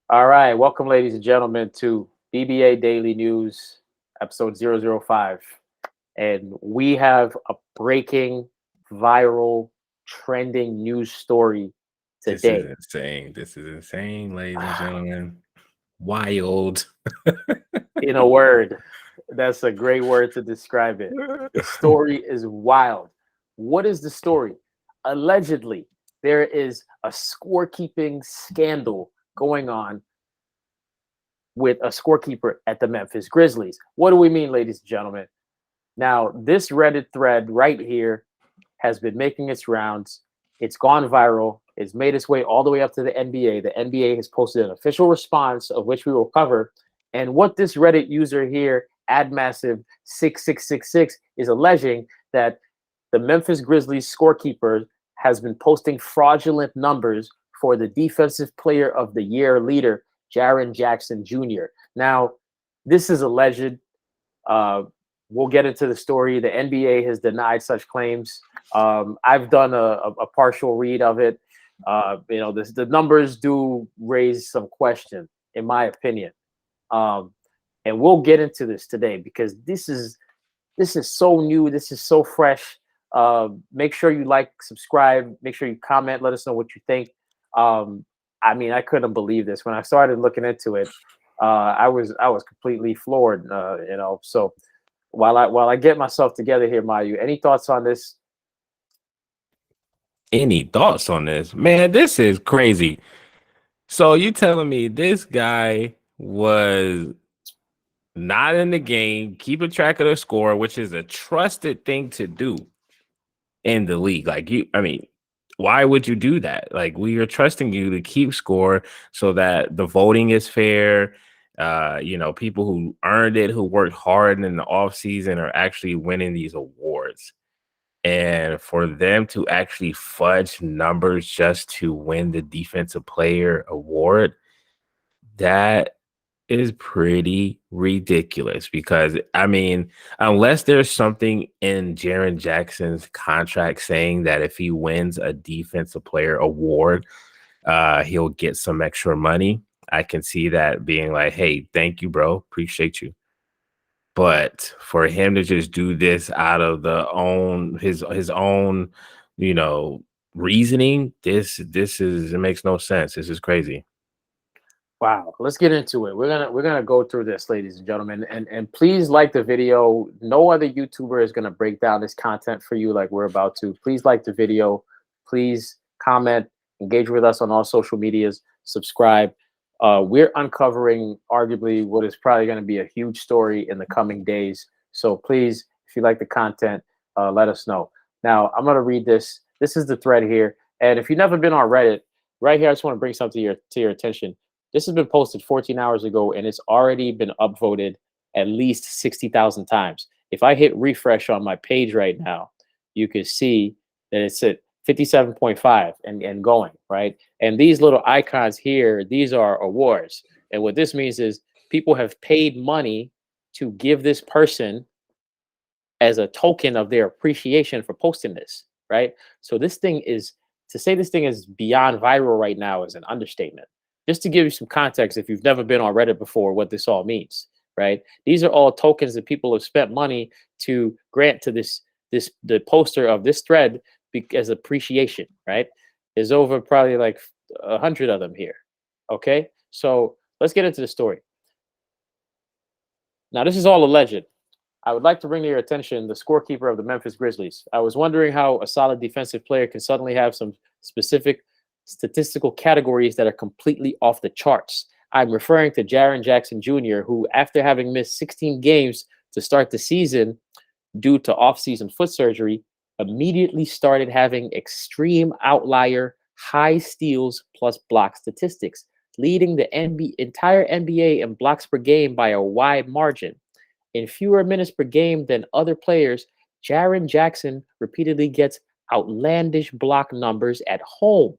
All right, welcome, ladies and gentlemen, to BBA Daily News, episode 005. And we have a breaking, viral, trending news story This is today. insane. This is insane, ladies and gentlemen. Wild. In a word, that's a great word to describe it. The story is wild. What is the story? Allegedly, there is a scorekeeping scandal going on with a scorekeeper at the Memphis Grizzlies. What do we mean, ladies and gentlemen? Now, this Reddit thread right here has been making its rounds. It's gone viral. It's made its way all the way up to the NBA. The NBA has posted an official response of which we will cover. And what this Reddit user here, AdMassive6666, is alleging that the Memphis Grizzlies scorekeeper has been posting fraudulent numbers for the Defensive Player of the Year leader, Jaren Jackson Jr. Now, this is alleged. Uh, we'll get into the story. The NBA has denied such claims. I've done a partial read of it. The numbers do raise some question, in my opinion. And we'll get into this today because this is so new. This is so fresh. Make sure you like, subscribe. Make sure you comment. Let us know what you think. I couldn't believe this when I started looking into it. I was completely floored. So while I get myself together here, Mayu, any thoughts on this? Any thoughts on this? Man, this is crazy. So you telling me this guy was not in the game, keeping track of the score, which is a trusted thing to do in the league. Why would you do that? Like, we are trusting you to keep score so that the voting is fair. People who earned it, who worked hard in the off season, are actually winning these awards. And for them to actually fudge numbers just to win the defensive player award, that is pretty ridiculous because unless there's something in Jaren Jackson's contract saying that if he wins a defensive player award, he'll get some extra money. I can see that being like, hey, thank you, bro. Appreciate you. But for him to just do this out of his own, reasoning, it makes no sense. This is crazy. Wow, let's get into it. We're gonna go through this, ladies and gentlemen, and please like the video. No other YouTuber is gonna break down this content for you like we're about to. Please like the video. Please comment, engage with us on all social medias, subscribe. We're uncovering arguably what is probably going to be a huge story in the coming days. So please, if you like the content, let us know. Now I'm gonna read this. This is the thread here, and if you've never been on Reddit, right here, I just want to bring something to your attention. This has been posted 14 hours ago, and it's already been upvoted at least 60,000 times. If I hit refresh on my page right now, you can see that it's at 57.5 and going, right? And these little icons here, these are awards. And what this means is people have paid money to give this person as a token of their appreciation for posting this, right? So to say this thing is beyond viral right now is an understatement. Just to give you some context, if you've never been on Reddit before, what this all means, right? These are all tokens that people have spent money to grant to the poster of this thread as appreciation, right? There's over probably like 100 of them here. Okay, so let's get into the story. Now, this is all alleged. I would like to bring to your attention the scorekeeper of the Memphis Grizzlies. I was wondering how a solid defensive player can suddenly have some specific statistical categories that are completely off the charts. I'm referring to Jaren Jackson Jr., who, after having missed 16 games to start the season due to off-season foot surgery, immediately started having extreme outlier high steals plus block statistics, leading the entire NBA in blocks per game by a wide margin. In fewer minutes per game than other players, Jaren Jackson repeatedly gets outlandish block numbers at home.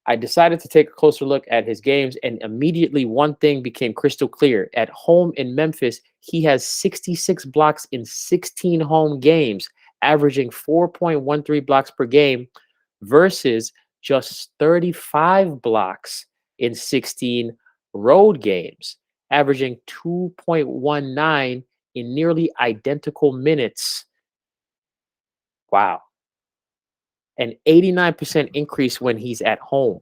I decided to take a closer look at his games, and immediately one thing became crystal clear. At home in Memphis, he has 66 blocks in 16 home games, averaging 4.13 blocks per game versus just 35 blocks in 16 road games, averaging 2.19 in nearly identical minutes. Wow. An 89% increase when he's at home.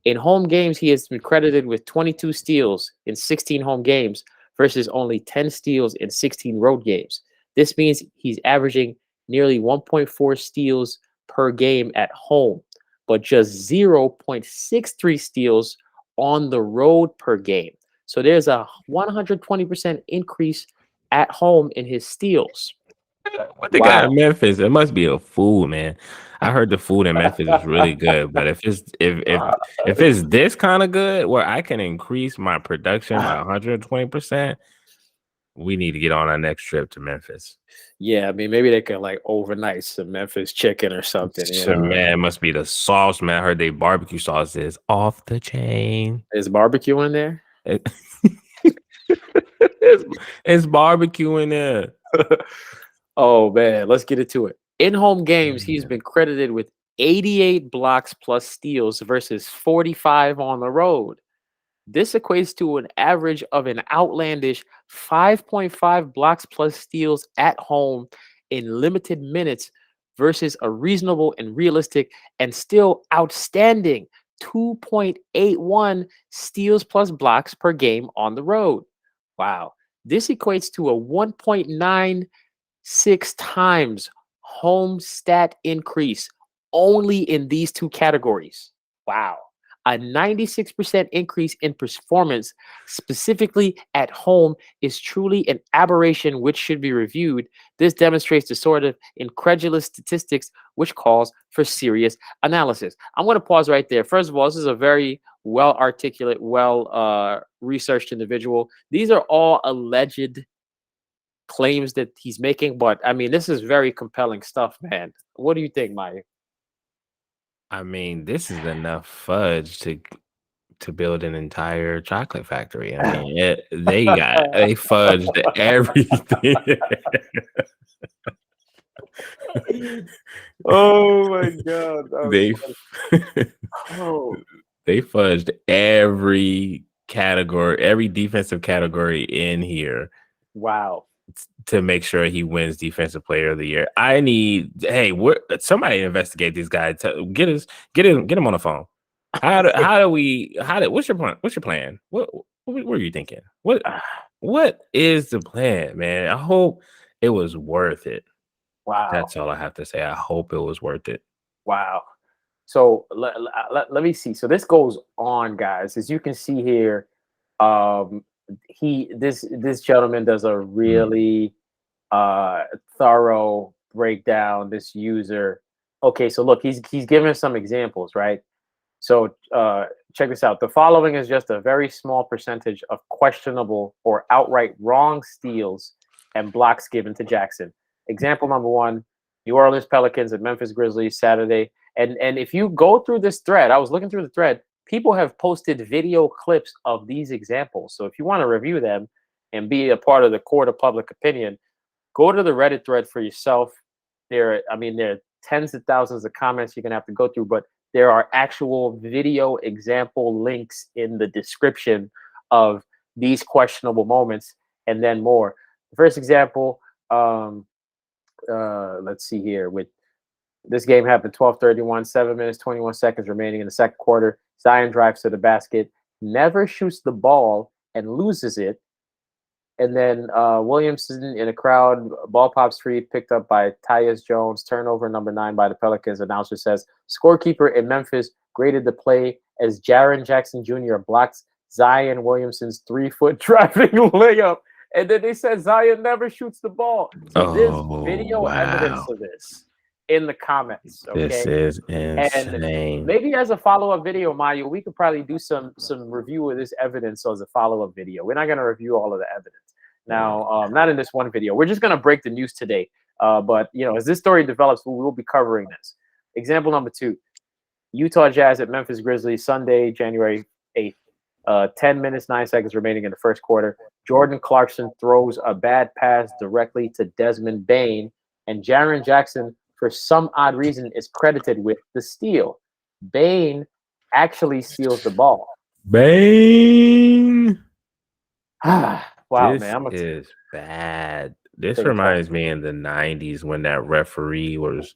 In home games, he has been credited with 22 steals in 16 home games versus only 10 steals in 16 road games. This means he's averaging nearly 1.4 steals per game at home, but just 0.63 steals on the road per game. So there's a 120% increase at home in his steals. What the guy in Memphis? It must be a food, man. I heard the food in Memphis is really good, but if it's this kind of good where I can increase my production by 120%, we need to get on our next trip to Memphis. Yeah, I mean, maybe they can like overnight some Memphis chicken or something. You know? Man, it must be the sauce, man. I heard they barbecue sauce is off the chain. Is barbecue in there? It's barbecue in there. Oh man, let's get into it. In home games, he's been credited with 88 blocks plus steals versus 45 on the road. This equates to an average of an outlandish 5.5 blocks plus steals at home in limited minutes versus a reasonable and realistic and still outstanding 2.81 steals plus blocks per game on the road. Wow. This equates to a 1.96 times home stat increase only in these two categories. Wow. A 96% increase in performance, specifically at home, is truly an aberration which should be reviewed. This demonstrates the sort of incredulous statistics which calls for serious analysis. I'm going to pause right there. First of all, this is a very well-articulate, well-researched individual. These are all alleged claims that he's making, but I mean, this is very compelling stuff, man. What do you think, Maya? I mean, this is enough fudge to build an entire chocolate factory. I mean, they fudged everything. Oh my god! They fudged every category, every defensive category in here. Wow. To make sure he wins Defensive Player of the Year. Somebody investigate this guy. Get him on the phone. What's your plan? What's your plan? What are you thinking? What is the plan, man? I hope it was worth it. Wow. That's all I have to say. I hope it was worth it. Wow. So let me see. So this goes on, guys. As you can see here, this gentleman does a really thorough breakdown. This user. Okay, so look, he's giving us some examples, right? So check this out. The following is just a very small percentage of questionable or outright wrong steals and blocks given to Jackson. Example number 1, New Orleans Pelicans and Memphis Grizzlies Saturday. And if you go through this thread, I was looking through the thread, people have posted video clips of these examples. So if you want to review them and be a part of the court of public opinion, go to the Reddit thread for yourself. There are tens of thousands of comments you're going to have to go through, but there are actual video example links in the description of these questionable moments and then more. The first example, let's see here. With this game happened 12:31, 7 minutes, 21 seconds remaining in the second quarter. Zion drives to the basket, never shoots the ball and loses it. And then Williamson in a crowd, ball pops free, picked up by Tyus Jones, turnover number 9 by the Pelicans. Announcer says, scorekeeper in Memphis graded the play as Jaren Jackson Jr. blocked Zion Williamson's 3-foot driving layup. And then they said Zion never shoots the ball. So there's video evidence of this in the comments. Okay? This is insane. And maybe as a follow-up video, Maya, we could probably do some review of this evidence as a follow-up video. We're not going to review all of the evidence. Now, not in this one video. We're just going to break the news today. But, as this story develops, we will be covering this. Example number 2, Utah Jazz at Memphis Grizzlies, Sunday, January 8th. 10 minutes, 9 seconds remaining in the first quarter. Jordan Clarkson throws a bad pass directly to Desmond Bane, and Jaren Jackson, for some odd reason, is credited with the steal. Bane actually steals the ball. Bang. Wow, This man, I'm gonna is bad. This take a pause. reminds me in the 90s when that referee was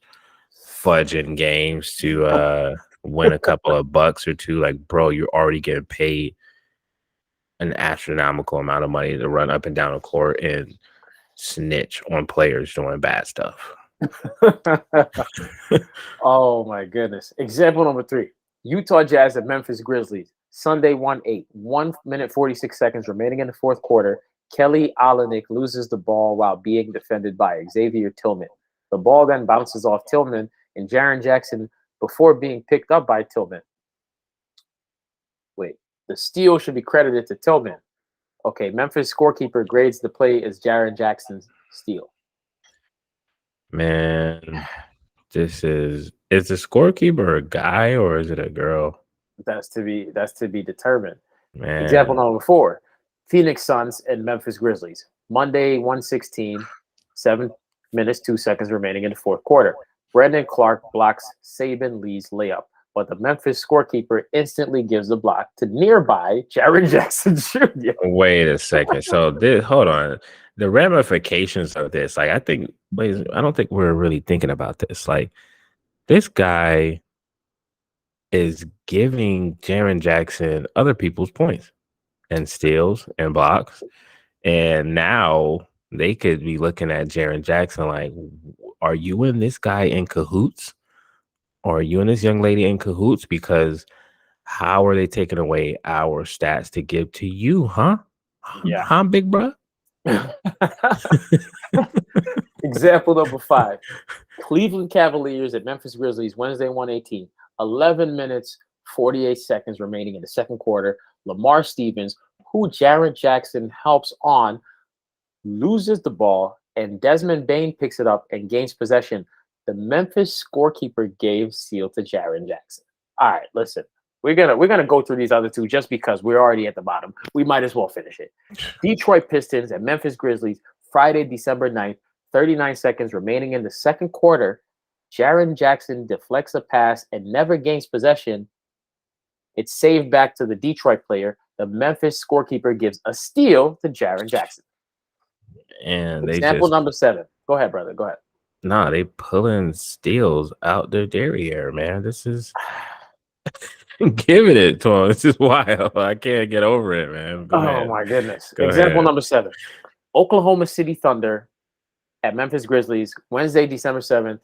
fudging games to win a couple of bucks or two. Like, bro, you're already getting paid an astronomical amount of money to run up and down the court and snitch on players doing bad stuff. Oh my goodness. Example number 3. Utah Jazz at Memphis Grizzlies. Sunday 1-8. 1 minute 46 seconds remaining in the fourth quarter. Kelly Olynyk loses the ball while being defended by Xavier Tillman. The ball then bounces off Tillman and Jaren Jackson before being picked up by Tillman. Wait, the steal should be credited to Tillman. Okay, Memphis scorekeeper grades the play as Jaren Jackson's steal. Man, this is the scorekeeper a guy or is it a girl? That's to be determined. Man. Example number 4. Phoenix Suns and Memphis Grizzlies. Monday 1:16, 7 minutes 2 seconds remaining in the fourth quarter. Brandon Clark blocks Saban Lee's layup, but the Memphis scorekeeper instantly gives the block to nearby Jaren Jackson Jr. Wait a second. So this, hold on. The ramifications of this, like I don't think we're really thinking about this. Like this guy is giving Jaren Jackson other people's points and steals and blocks. And now they could be looking at Jaren Jackson like, are you and this guy in cahoots? Or are you and this young lady in cahoots? Because how are they taking away our stats to give to you, huh? Yeah. Huh, big bro? Example number 5. Cleveland Cavaliers at Memphis Grizzlies, Wednesday 1:18. 11 minutes, 48 seconds remaining in the second quarter. Lamar Stevens, who Jaren Jackson helps on, loses the ball, and Desmond Bane picks it up and gains possession. The Memphis scorekeeper gave seal to Jaren Jackson. All right, listen. We're gonna go through these other two just because we're already at the bottom. We might as well finish it. Detroit Pistons and Memphis Grizzlies, Friday, December 9th, 39 seconds remaining in the second quarter. Jaren Jackson deflects a pass and never gains possession. It's saved back to the Detroit player. The Memphis scorekeeper gives a steal to Jaren Jackson. And Example number 7. Go ahead, brother. Go ahead. Nah, they pulling steals out their derriere, man. This is giving it to them. This is wild. I can't get over it, man. Go ahead. My goodness. Go Example ahead. number 7. Oklahoma City Thunder at Memphis Grizzlies, Wednesday, December 7th,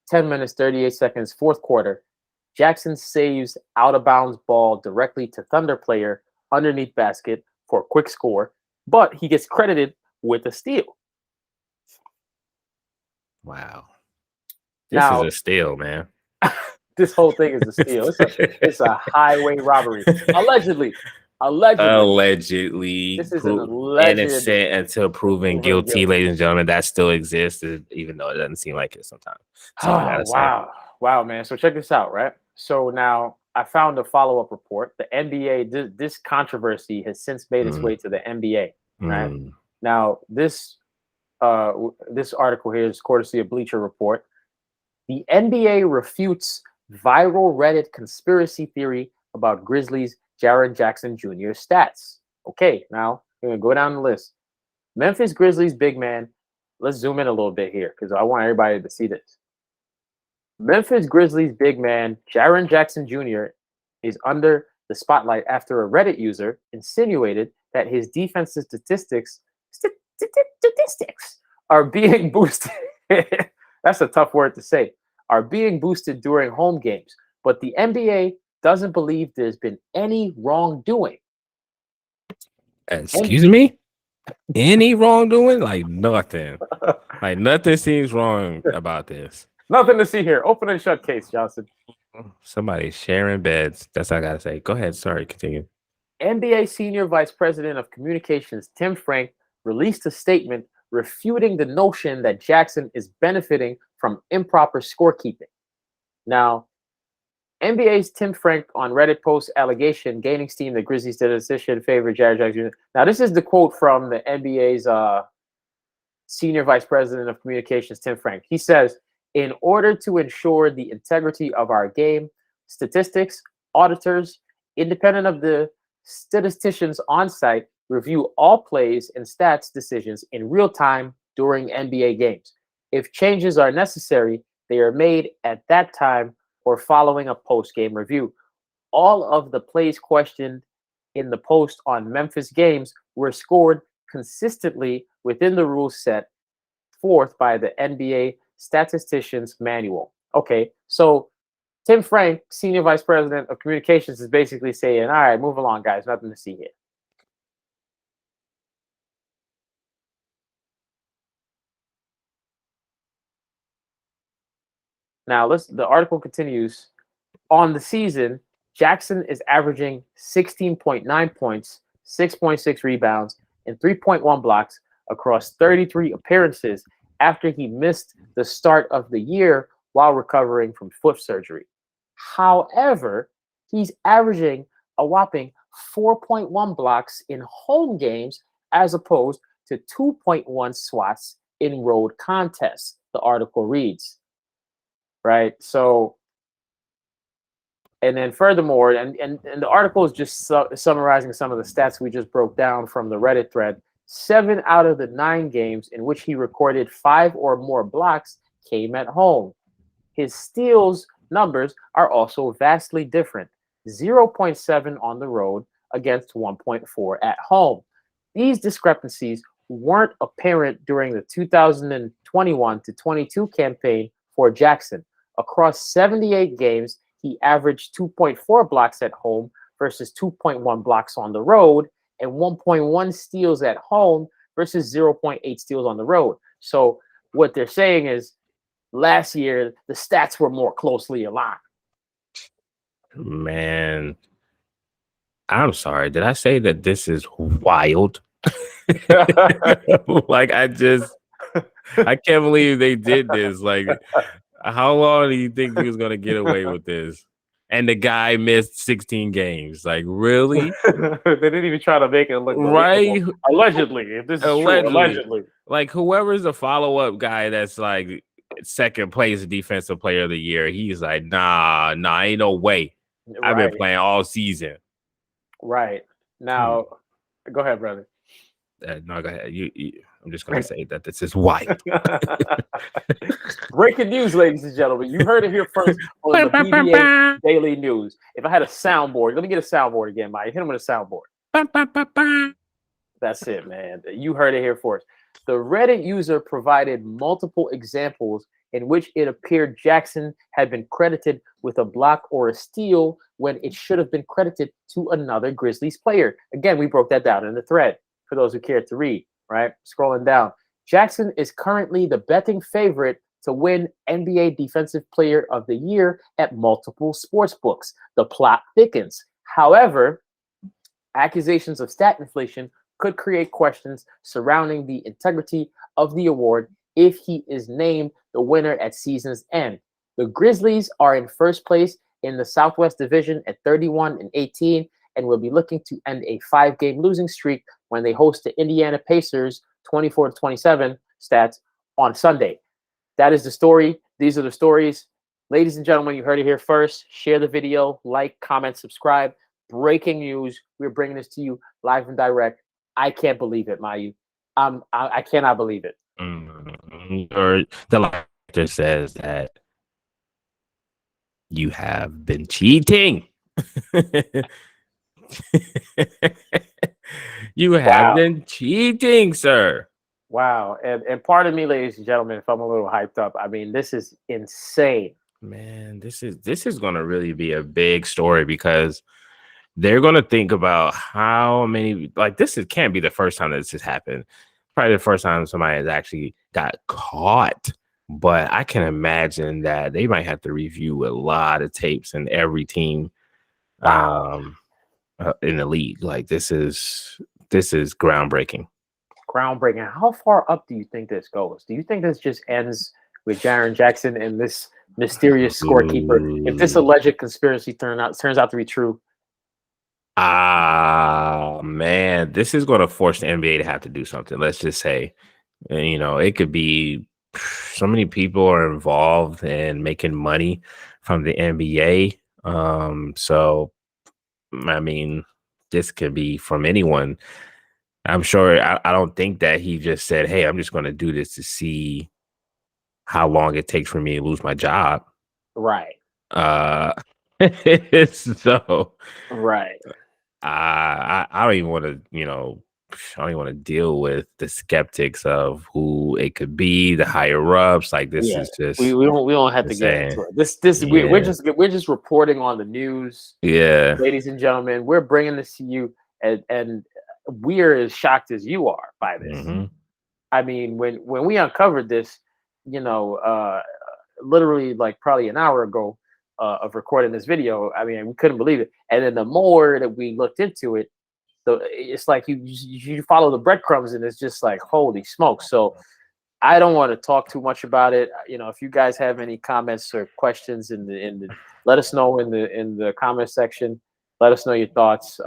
10 minutes, 38 seconds, fourth quarter. Jackson saves out-of-bounds ball directly to Thunder player underneath basket for a quick score, but he gets credited with a steal. Wow. This is a steal, man. This whole thing is a steal. It's a highway robbery. Allegedly. This is an alleged innocent until proven guilty, ladies and gentlemen. That still exists, even though it doesn't seem like it sometimes. Wow, man. So check this out, right? So now I found a follow-up report. The NBA, this controversy has since made its way to the NBA, right? Now, this article here is courtesy of Bleacher Report. The NBA refutes viral Reddit conspiracy theory about Grizzlies Jaren Jackson Jr. stats. Okay, now we're going to go down the list. Memphis Grizzlies big man. Let's zoom in a little bit here because I want everybody to see this. Memphis Grizzlies big man Jaren Jackson Jr. is under the spotlight after a Reddit user insinuated that his defensive statistics are being boosted. That's a tough word to say. Are being boosted during home games, but the NBA doesn't believe there's been any wrongdoing. Excuse me? Any wrongdoing? Like nothing. Like nothing seems wrong about this. Nothing to see here. Open and shut case, Johnson. Somebody sharing beds. That's all I gotta say. Go ahead. Sorry, continue. NBA Senior Vice President of Communications Tim Frank released a statement refuting the notion that Jackson is benefiting from improper scorekeeping. Now, NBA's Tim Frank on Reddit post allegation gaining steam that Grizzlies decision favor Jaren Jackson. Now, this is the quote from the NBA's Senior Vice President of Communications, Tim Frank. He says, in order to ensure the integrity of our game, statistics, auditors, independent of the statisticians on site review all plays and stats decisions in real time during NBA games. If changes are necessary, they are made at that time or following a post game review. All of the plays questioned in the post on Memphis games were scored consistently within the rules set forth by the NBA statistician's manual. Okay, so Tim Frank, senior vice president of communications, is basically saying, all right, move along, guys, nothing to see here. Now, the article continues. On the season, Jackson is averaging 16.9 points, 6.6 rebounds, and 3.1 blocks across 33 appearances after he missed the start of the year while recovering from foot surgery. However, he's averaging a whopping 4.1 blocks in home games as opposed to 2.1 swats in road contests, the article reads. Right? So, and then furthermore, and the article is just summarizing some of the stats we just broke down from the Reddit thread. 7 out of the 9 games in which he recorded 5 or more blocks came at home. His steals numbers are also vastly different. 0.7 on the road against 1.4 at home. These discrepancies weren't apparent during the 2021 to 22 campaign for Jackson. Across 78 games, he averaged 2.4 blocks at home versus 2.1 blocks on the road and 1.1 steals at home versus 0.8 steals on the road. So what they're saying is last year, the stats were more closely aligned. Man, I'm sorry. Did I say that this is wild? Like, I can't believe they did this. Like, how long do you think he was going to get away with this? And the guy missed 16 games. Like, really? They didn't even try to make it look right. Allegedly, if this is true, allegedly. Like, whoever's the follow-up guy that's like second place defensive player of the year, he's like, nah, ain't no way. I've been playing all season. Right. Now, go ahead, brother. No, go ahead. I'm just going to say that this is wild. Breaking news, ladies and gentlemen. You heard it here first on the BBA Daily News. If I had a soundboard, let me get a soundboard again, Mike. Hit him with a soundboard. That's it, man. You heard it here first. The Reddit user provided multiple examples in which it appeared Jackson had been credited with a block or a steal when it should have been credited to another Grizzlies player. Again, we broke that down in the thread for those who care to read, right? Scrolling down. Jackson is currently the betting favorite to win NBA Defensive Player of the Year at multiple sports books. The plot thickens. However, accusations of stat inflation could create questions surrounding the integrity of the award if he is named the winner at season's end. The Grizzlies are in first place in the Southwest Division at 31-18 and will be looking to end a 5-game losing streak when they host the Indiana Pacers 24-27 stats on Sunday. That is the story. These are the stories. Ladies and gentlemen, you heard it here first. Share the video, like, comment, subscribe. Breaking news. We're bringing this to you live and direct. I can't believe it, Mayu. I cannot believe it. Or the lecture says that you have been cheating. You have been cheating, sir. Wow. And pardon me, ladies and gentlemen, if I'm a little hyped up. I mean, this is insane. Man, this is going to really be a big story because they're going to think about how many, like, can't be the first time that this has happened. Probably the first time somebody has actually got caught. But I can imagine that they might have to review a lot of tapes in every team in the league. Like, this is groundbreaking. Groundbreaking. How far up do you think this goes? Do you think this just ends with Jaren Jackson and this mysterious scorekeeper? If this alleged conspiracy turns out to be true? Man, this is going to force the NBA to have to do something. Let's just say, it could be so many people are involved in making money from the NBA. So, I mean, this could be from anyone. I'm sure. I don't think that he just said, "Hey, I'm just going to do this to see how long it takes for me to lose my job." Right. Uh, so Right. I don't even want to, I don't even want to deal with the skeptics of who it could be, the higher ups. Like this Yeah. is We just don't have to get insane. into it. We're just reporting on the news, Yeah. ladies and gentlemen. We're bringing this to you, and we're as shocked as you are by this. Hmm. I mean, when we uncovered this, literally like probably an hour ago of recording this video, I mean, we couldn't believe it. And then the more that we looked into it, it's like you follow the breadcrumbs, and it's just like holy smokes. So I don't want to talk too much about it. If you guys have any comments or questions let us know in the comment section. Let us know your thoughts.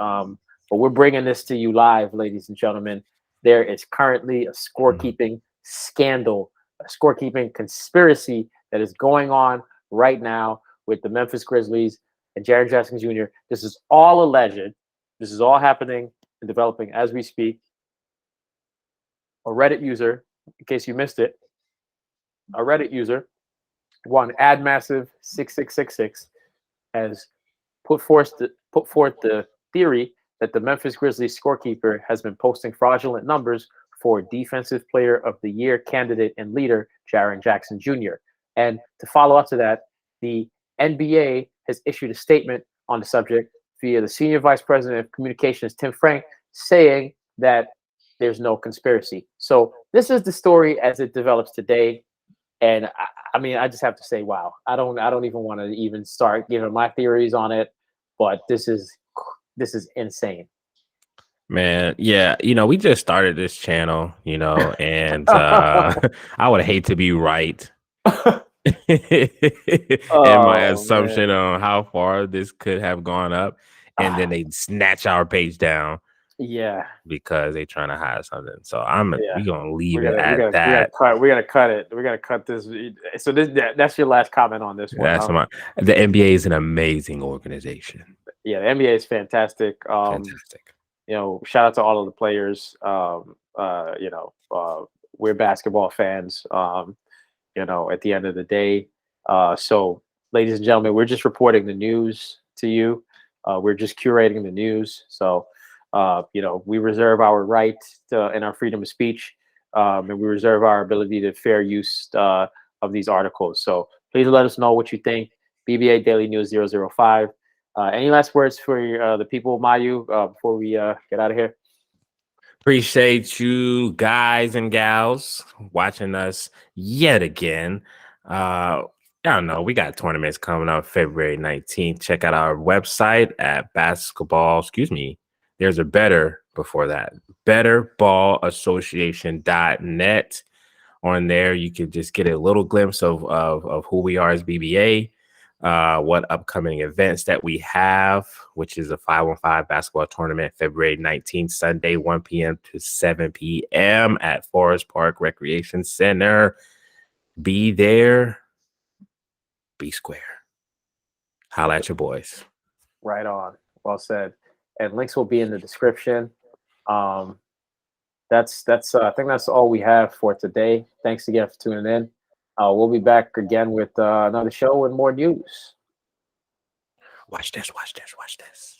But we're bringing this to you live, ladies and gentlemen. There is currently a scorekeeping scandal, a scorekeeping conspiracy that is going on right now with the Memphis Grizzlies and Jaren Jackson Jr. This is all alleged. This is all happening and developing as we speak. A Reddit user, in case you missed it, a Reddit user, one AdMassive6666, has put forth the theory that the Memphis Grizzlies scorekeeper has been posting fraudulent numbers for Defensive Player of the Year candidate and leader Jaren Jackson Jr. And to follow up to that, the NBA has issued a statement on the subject via the Senior Vice President of Communications, Tim Frank, saying that there's no conspiracy. So this is the story as it develops today. And I mean, I just have to say, wow, I don't even want to even start giving my theories on it, but this is insane. Man, yeah, we just started this channel, and I would hate to be right in my Oh assumption man. on how far this could have gone up, and then they snatch our page down Yeah. because they trying to hide something. So Yeah. we gonna leave We're it gonna we at gotta we gotta that. cut we're gonna cut it. We're gonna cut this. So that's your last comment on this one, That's huh? the NBA is an amazing organization. Yeah, the NBA is fantastic. Fantastic. Shout out to all of the players. We're basketball fans. At the end of the day. So, ladies and gentlemen, we're just reporting the news to you. We're just curating the news. So, we reserve our right and our freedom of speech, and we reserve our ability to fair use of these articles. So, please let us know what you think. BBA Daily News 005. Any last words for the people, Mayu, before we get out of here? Appreciate you guys and gals watching us yet again. I don't know. We got tournaments coming up February 19th. Check out our website at basketball. Excuse me. There's a better before that. Betterballassociation.net. On there, you can just get a little glimpse of who we are as BBA. What upcoming events that we have, which is a 5-on-5 basketball tournament, February 19th, Sunday, 1 p.m. to 7 p.m. at Forest Park Recreation Center. Be there, be square. Holla at your boys. Right on. Well said. And links will be in the description. That's I think that's all we have for today. Thanks again for tuning in. We'll be back again with another show and more news. Watch this, watch this, watch this.